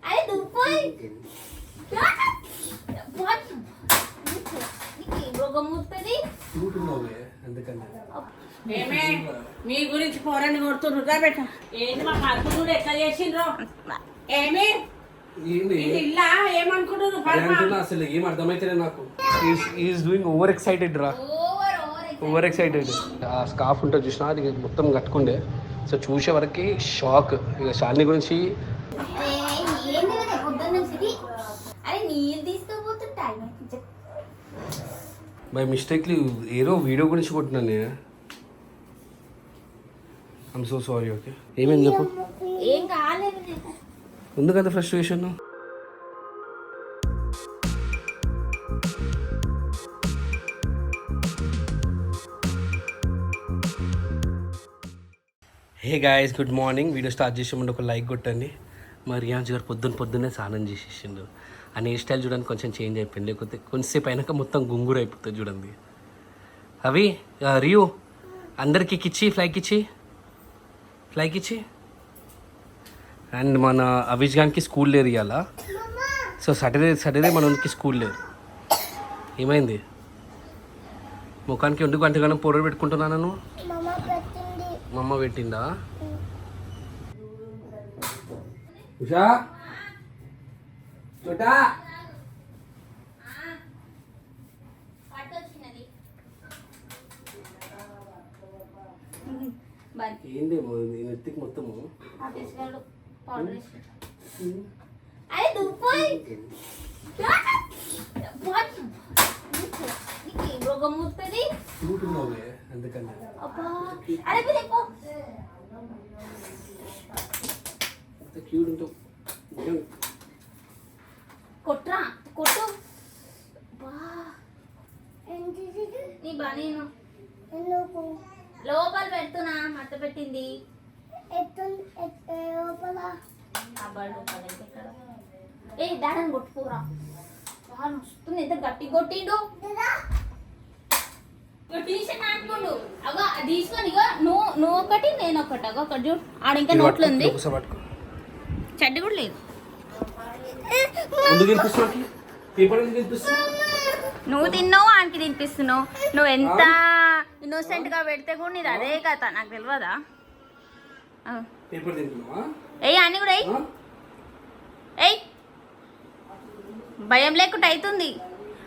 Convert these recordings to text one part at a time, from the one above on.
అరే దుప్పై మీ గురించి పోరాన్ని కొడుతుండ్రు బెట్ట ఏంటి మా కడుపు కూడా ఎట్లా చేసిండ్రు ఏమి ఇలా ఏమనుకుంటున్నారు అసలు ఏం అర్థమైతే నాకు డూయింగ్ ఓవర్ ఎక్సైటెడ్ రా ఓవర్ ఎక్సైటెడ్. ఆ స్కార్ఫ్ ఉంటుంది చూసినా అది మొత్తం కట్టుకుండే. సో చూసే వరకు షాక్. ఇక షాలిని గురించి బై మిస్టేక్లీ ఏదో వీడియో గురించి కొట్టినాను నేను. I'm so sorry. ఓకే ఏమైంది చెప్పు. ఏం కాలేదు ఎందుకంత frustration? Hey guys, good morning. Video start చేసే ముందు ఒక లైక్ కొట్టండి. మరి రియాజ్ గారు పొద్దున్నే స్నానం చేసేసిండు. ఆ హెయిర్ స్టైల్ చూడడానికి కొంచెం చేంజ్ అయిపోయింది, లేకపోతే కొంచెంసేపు అయినాక మొత్తం గుంగురు అయిపోతుంది చూడండి. అవి రియూ అందరికి ఇచ్చి ఫ్లైక్ ఇచ్చి. అండ్ మన అవిష్ గానికి స్కూల్ లేదు ఇవాళ. సో సాటర్డే మనకి స్కూల్ లేదు. ఏమైంది ముఖానికి 1 గంటగానో పౌడర్ పెట్టుకుంటున్నాను. మమ్మ పెట్టిందా? ఉషా చోటా ఏంది నెత్తికి మొత్తము. అరే దుప్పై చూటున్నావే అందుకని. క్యూట్ ఉంటావు. కొట్రా కొట్టు నీ బనీను లోపల పెడుతున్నా. మట్ట పెట్టింది ఏ దాడని కొట్టుకోరా. వస్తుంది ఎంత గట్టి కొట్టిండు. టీషర్ట్ ఆడుకోండు అగో తీసుకొని నువ్వు ఒకటి నేను ఒకటి. అగో ఒకటి చూడు ఆడ ఇంకా నోట్లు ఉంది. చెడ్డి కూడా లేదు. నువ్వు తిన్నావు ఆనికి తినిపిస్తున్నావు. నువ్వు ఎంత ఇన్నోసెంట్ గా పెడితే కూడా నీది అదే కథ. నాకు తెలియదా? ఎయ్ అని కూడా ఎయ్ భయం లేకుండా అవుతుంది.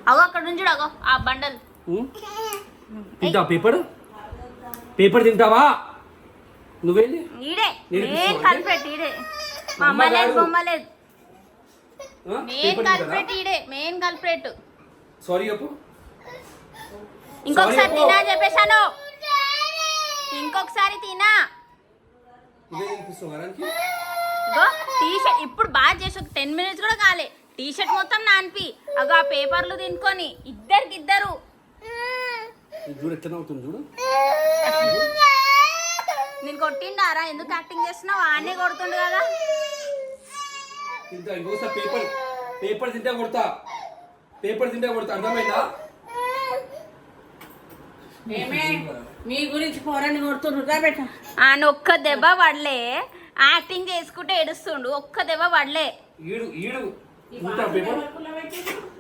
అగో అక్కడ నుంచి చూడు అగో ఆ బండల్. పేపర్ తింటావా నువ్వేంటి? ఈడే మెయిన్ కల్ప్రెట్ ఈడే. బొమ్మ లేదు మెయిన్ కల్ప్రెట్ ఈడే. Main culprit. సారీ చెప్పు. ఇంకొకసారి తినా చెప్పేశాను. ఇంకొకసారి తినా. టీషర్ట్ ఇప్పుడు బాగా చేసి ఒక 10 minutes కూడా కాలే. టీషర్ట్ మొత్తం నాన్పి అగో ఆ పేపర్లు తినుకొని ఇద్దరు చూడు. నేను కొట్టిండారా? ఎందుకు యాక్టింగ్ చేస్తున్నావు? ఆనే కొడుతుండు కదా. పేపర్ తింటే కొడతా అర్థమైందా? మీ గురించి పోరాన్ని కొడుతుండ్రు బెట్ట ఆయన ఒక్క దెబ్బ పడలే. యాక్టింగ్ చేసుకుంటే ఏడుస్తుండు. ఒక్క దెబ్బ పడలే.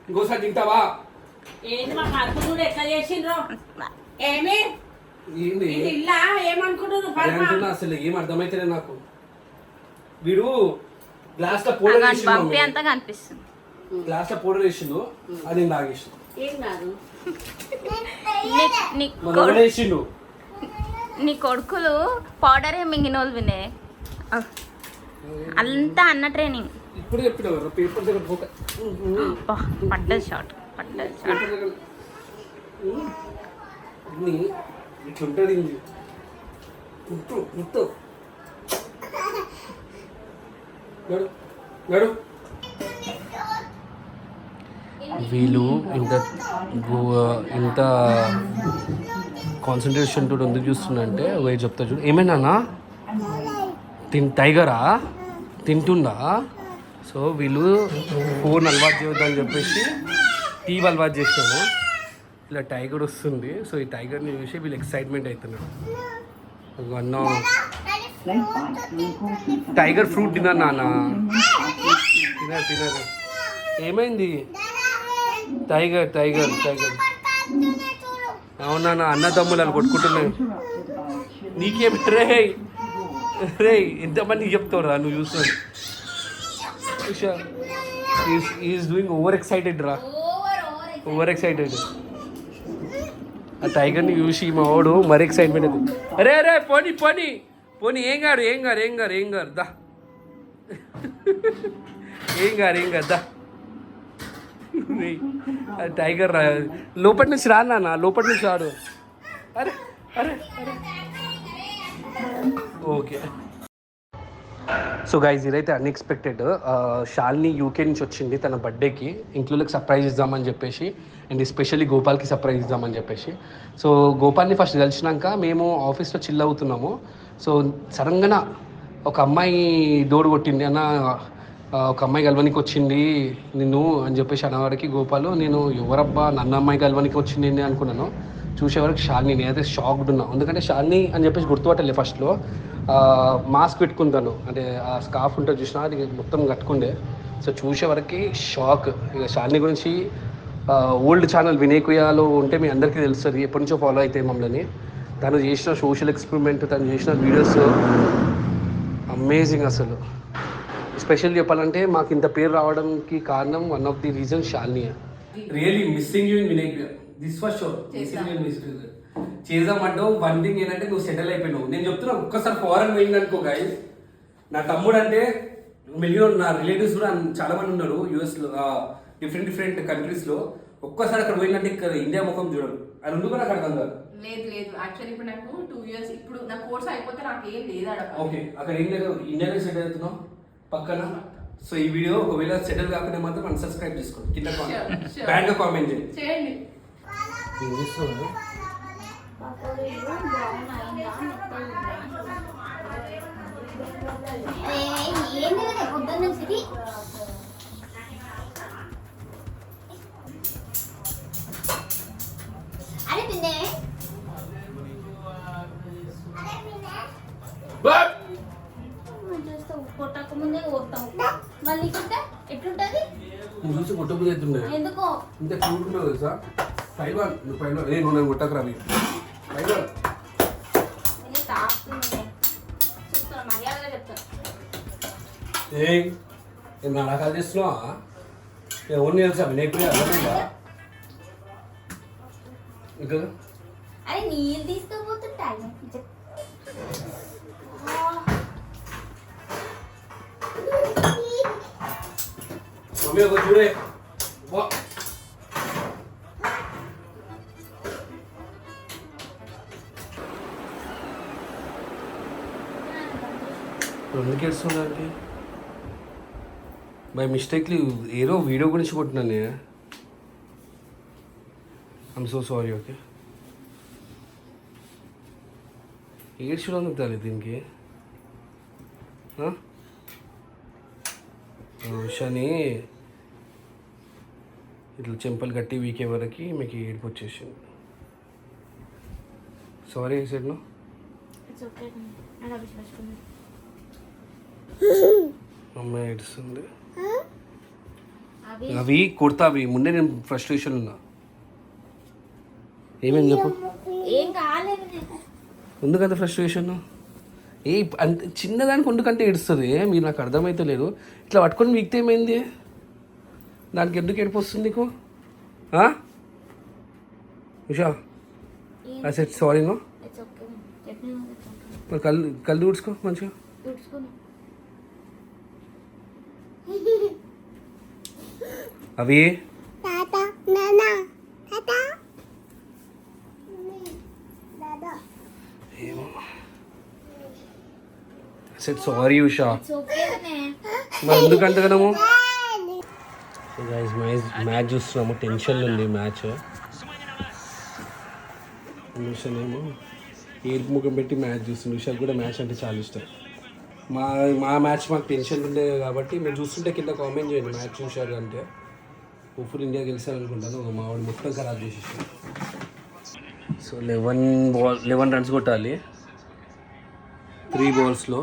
ఇంకోసారి తింటావా? ఏంటి మా కడుపు కూడా ఎట్లా చేసిండ్రు ఏమి ఇలా ఏమనుకుంటున్నారు? అసలు ఏం అర్థమైతే నాకు. వీడు గ్లాస్ లో పౌడర్ కనిపిస్తుంది. గ్లాస్ లో పౌడర్ వేసిండు, అది నేను తాగేసిండు. ఏం కాదు నీ కొడుకులు పౌడర్ మింగినోళ్ళు వినే అంతా అన్న ట్రైనింగ్. ఇప్పుడు చెప్పిన పేపర్ దగ్గర పడ్డది షార్ట్. ఇట్లుంటది. వీళ్ళు ఇంత కాన్సన్ట్రేషన్ తోటి ఎందుకు చూస్తుందంటే పోయి చెప్తా చూడు. ఏమైనా టైగరా తింటుందా? సో వీళ్ళు ఫోన్ అలవాటు చేయొద్దని చెప్పేసి టీవీ అలవాటు చేసినాము. ఇలా టైగర్ వస్తుంది. సో ఈ టైగర్ని చూసి వీళ్ళు ఎక్సైట్మెంట్ అవుతున్నారు. అన్న టైగర్ ఫ్రూట్ తిన్నాను నాన్న. తినదు. ఏమైంది? Tiger tiger tiger. అవునా, అన్నదమ్ములు అని కొట్టుకుంటున్నాయి. నీకేమి రే ఎంతమందికి చెప్తావు రా నువ్వు చూస్తావు. ఈజ్ డూయింగ్ ఓవర్ ఎక్సైటెడ్ రా, ఓవర్ ఎక్సైటెడ్. ఆ టైగర్ని చూసి మా వాడు మరీ ఎక్సైట్మెంట్ అవుతుంది. అరే పోనీ పోనీ పోనీ, ఏం గారు దా. ఏం గారు దా. టైగర్ రా, లోపటి నుంచి రా నాన్న, లోపటి నుంచి రాడు. అరే అరే అరే ఓకే. సో గైజ్, ఇదైతే అన్ఎక్స్పెక్టెడ్. శాలిని యూకే నుంచి వచ్చింది తన బర్త్డేకి. ఇంట్లోకి సర్ప్రైజ్ ఇద్దామని చెప్పేసి, అండ్ ఎస్పెషల్లీ గోపాల్కి సర్ప్రైజ్ ఇద్దామని చెప్పేసి. సో గోపాల్ని ఫస్ట్ కలిసినాక మేము ఆఫీస్లో చిల్ అవుతున్నాము. సో సడన్గా ఒక అమ్మాయి డోర్ కొట్టింది. అన్న, ఒక అమ్మాయి కలవనికి వచ్చింది నిన్ను అని చెప్పేసి అన్నవాడికి గోపాలు, నేను ఎవరబ్బా నన్ను అమ్మాయి కలవనికి వచ్చింది అనుకున్నాను. చూసేవరకు శాలిని. నేనైతే షాక్డ్ ఉన్నా, ఎందుకంటే శాలిని అని చెప్పేసి గుర్తుపట్టలే. ఫస్ట్లో మాస్క్ పెట్టుకుంటాను, అంటే ఆ స్కార్ఫ్ ఉంటుంది చూసినా, అది మొత్తం కట్టుకుండే. So చూసేవరకు shock. ఇక శాలిని గురించి ఓల్డ్ ఛానల్ వినేకుయాలో ఉంటే మీ అందరికీ తెలుస్తుంది, ఎప్పటి నుంచో ఫాలో అయితే మమ్మల్ని. తను చేసిన సోషల్ ఎక్స్పెరిమెంట్, తను చేసిన వీడియోస్ అమేజింగ్ అసలు. స్పెషల్ చెప్పాలంటే మాకు ఇంత పేరు రావడానికి కారణం one of the reason Shalini. Really missing you in వినేకుయా. This for sure. చేద్దామంటావు. వన్ థింగ్ ఏంటంటే నువ్వు సెటిల్ అయిపోయినావు. నేను చెప్తున్నా, ఒక్కసారి ఫారెన్ పోయింది అనుకో గైస్. నా తమ్ముడు అంటే మిలియన్, నా రిలేటివ్స్ కూడా చాలా మంది ఉన్నారు యూఎస్లో, డిఫరెంట్ కంట్రీస్లో. ఒక్కసారి అక్కడ పోయిందంటే ఇక్కడ ఇండియా ముఖం చూడరు. అది ఎందుకు నాకు అర్థం కాదు. లేదు యాక్చువల్లీ ఇప్పుడు నాకు 2 years, ఇప్పుడు నా కోర్స్ అయిపోతే నాకు ఏం లేదు అక్కడ. ఓకే, అక్కడ ఏం లేదు, ఇండియాలో సెటిల్ అవుతున్నావు పక్కన. సో ఈ వీడియో ఒకవేళ సెటిల్ కాకుండా మాత్రం అన్సబ్స్క్రైబ్ చేసుకోండి, కింద బ్యాడ్ గా కామెంట్ చేయండి. కొట్టక ముందే కొడతాం, మళ్ళీ కొట్టే ఎట్లుంటది? చూసి కొట్టబుద్ధి అవుతుండే. ఎందుకో ఇంత క్యూట్ ఉన్నావు తెలుసా. పైవాన్ నువ్వు నన్ను కొట్టకు రావి. పైవాన్ ఏ నాటకాలు చేస్తున్నావా? ఎవరిని తెలుసా వినేకుడు అర్థమైందా? ఇంకా అరే నీళ్ళు తీసుకోబోతుంటాయి. మమ్మీ ఒక చూడే. ఎందుకు ఏడుస్తుందండి? బై మిస్టేక్లీ ఏదో వీడియో గురించి కొట్టినాను నేను. I'm so sorry. ఓకే, ఏడ్చడం తెలియదు దీనికి. విషయాన్ని ఇట్లా చెంపలు కట్టి వీకే వరకు మీకు ఏడుపు వచ్చేసింది. Sorry sir. నో అమ్మాయి ఏడుస్తుంది. అవి కొడతా, అవి ముందే నేను ఫ్రస్ట్రేషన్ ఉన్నా. ఏమేమి చెప్పు, ఏం కాలేదు. ఎందుకంత ఫ్రస్ట్రేషన్? అంత చిన్నదానికి ఎందుకంటే ఏడుస్తుంది. మీరు నాకు అర్థమైతే లేదు. ఇట్లా పట్టుకొని వీక్తే ఏమైంది? దానికి ఎందుకు ఏడుపు వస్తుంది నీకు? Usha I said sorry. No మరి కళ్ళు ఊడ్చుకో మంచిగా. అవి ఏమో సెట్ సారీ ఉషా. మరి ఎందుకంటే కదము. సో గైస్, మ్యాచ్ చూస్తున్నాము. టెన్షన్లో ఉంది మ్యాచ్. ఏమో ఏడుపు ముఖం పెట్టి మ్యాచ్ చూస్తుంది. ఉషాకి కూడా మ్యాచ్ అంటే చాలా ఇష్టం. మా మ్యాచ్ మాకు టెన్షన్ ఉండే కాబట్టి మీరు చూస్తుంటే కింద కామెంట్ చేయండి మ్యాచ్ చూశారు అంటే. హోప్ఫుల్ ఇండియా గెలిచారనుకుంటాను. మా వాడు మొత్తం ఖరాబ్ చేసేసాడు. సో 11 runs కొట్టాలి. 3 balls-లో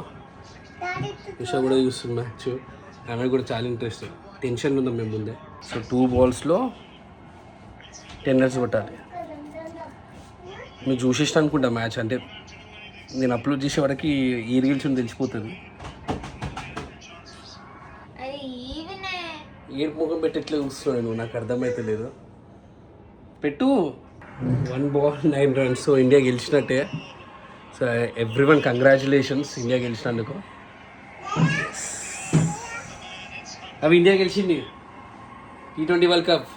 ఉషా కూడా చూస్తుంది మ్యాచ్. ఆమె కూడా చాలా ఇంట్రెస్ట్, టెన్షన్లో ఉన్నాం మేము ముందే. సో 2 balls-లో 10 runs కొట్టాలి. మీరు చూసేసిన అనుకుంటా మ్యాచ్, అంటే నేను అప్లోడ్ చేసే వరకు ఈ రీల్స్ తెలిసిపోతుంది. ఏడు ముఖం పెట్టేట్లే చూస్తున్నాను, నాకు అర్థమైతే లేదు. పెట్టు. 1 ball 9 runs. సో ఇండియా గెలిచినట్టే. సో ఎవ్రీవన్ కంగ్రాచులేషన్స్ ఇండియా గెలిచినందుకు. అవి ఇండియా గెలిచింది T20 వరల్డ్ కప్.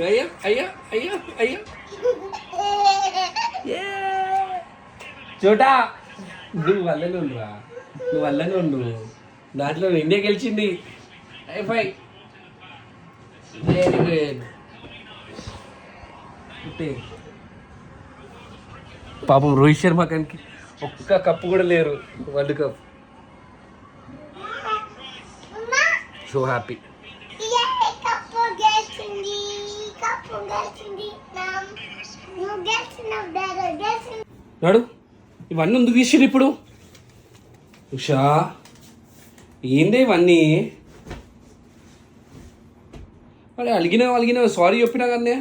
అయ్యా అయ్యా అయ్యా అయ్యా చోటా, నువ్వు వల్లనే ఉండురా, నువ్వు వల్లనే ఉండు. దాంట్లో ఇండియా గెలిచింది. ఫై వెరీ గుడ్. పాపం రోహిత్ శర్మ కానికి ఒక్క కప్పు కూడా లేరు వరల్డ్ కప్. So happy. నాడు ఇవన్నీ ఎందుకు తీసిరు ఇప్పుడు? ఉషా ఏందే ఇవన్నీ? అరే అలిగినా సారీ చెప్పినా కానీ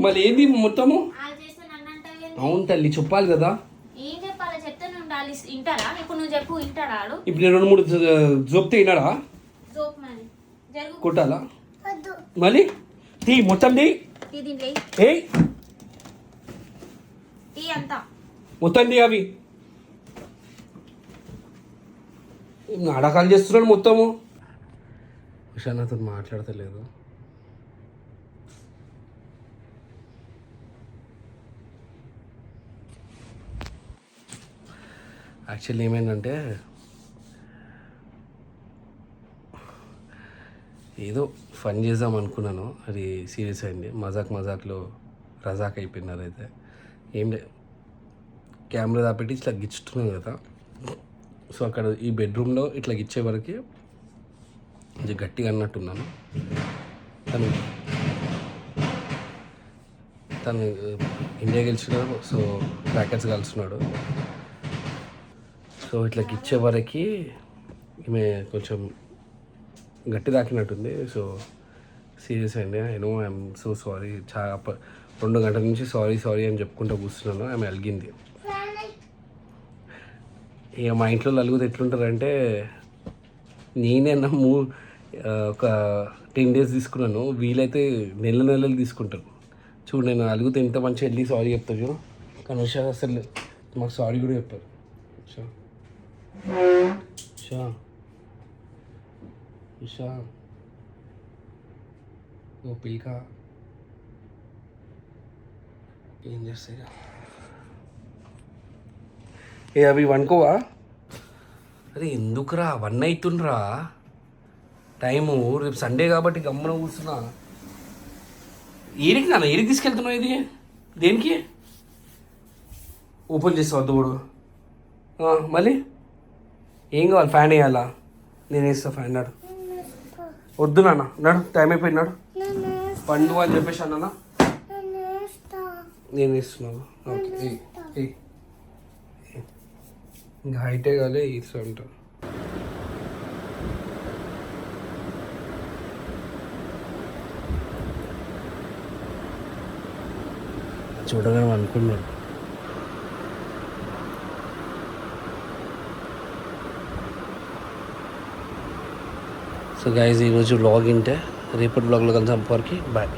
మళ్ళీ ఏంది మొత్తము? అవును తల్లి చెప్పాలి కదా. ఏం చెప్పాలి? చెప్తే నువ్వు వింటారా? ఇప్పుడు నువ్వు చెప్పు, వింటాడా? ఇప్పుడు నేను 2-3 జోప్తే విన్నాడా? కొట్టాలా మళ్ళీ? తీ మొత్తం తీ అంతా మొత్తం తీ. అవి నాటకాలు చేస్తున్నాడు మొత్తము. ఉషా నాతో మాట్లాడతలేదు. యాక్చువల్లీ ఏమైందంటే ఏదో ఫన్ చేద్దాం అనుకున్నాను, అది సీరియస్ అయింది. మజాక్లో రజాక్ అయిపోయింది. అదైతే ఏం లేదు, కెమెరా దాపెట్టి ఇట్లా గిచ్చుతున్నాను కదా. సో అక్కడ ఈ బెడ్రూమ్లో ఇట్లా గిచ్చే వరకు కొంచెం గట్టిగా అన్నట్టున్నాను. తను ఇండియా గెలిచినాడు, సో ప్యాకెట్స్ కలుస్తున్నాడు. సో ఇట్లా గిచ్చే వరకు ఈమె కొంచెం గట్టి తాకినట్టుంది. సో సీరియస్ అయింది. I'm so sorry. 2 గంటల నుంచి సారీ అని చెప్పుకుంటూ కూర్చున్నాను. ఆమె అలిగింది. ఇక మా ఇంట్లో అలుగుతే ఎట్లుంటారంటే, నేనే ఒక 10 days తీసుకున్నాను, వీలైతే నెలలు తీసుకుంటాను. చూడు నేను అలుగుతే ఎంత మంచిగా వెళ్ళి సారీ చెప్తాను చూడు. కానీ ఉషా అసలు మాకు సారీ కూడా చెప్పారు. ఉషా ఓ పిల్క ఏం చేస్తాయి? అవి వనుకోవా? అరే ఎందుకురా 1 అవుతుండ్రా టైము. రేపు సండే కాబట్టి గమ్మున కూర్చున్నా. ఏడికి నాన్న ఏడికి తీసుకెళ్తున్నావు? ఇది దేనికి? ఓపెన్ చేస్తావు దూడు. మళ్ళీ ఏం కావాలి? ఫ్యాన్ వేయాలా? నేను వేస్తా ఫ్యాన్. నాడు వద్దు నాన్న, నడు టైం అయిపోయినాడు. పండు అని చెప్పేసి అన్నా నేను వేస్తున్నాను. ఓకే ఇంకా హైటే కాలే ఇస్తూ ఉంటాను. చూడగానే అనుకున్నాడు. సో గైజ్ ఈరోజు వ్లాగ్ ఇంటే, రేపటి వ్లాగ్లో కలిసి అప్పటికి బాయ్.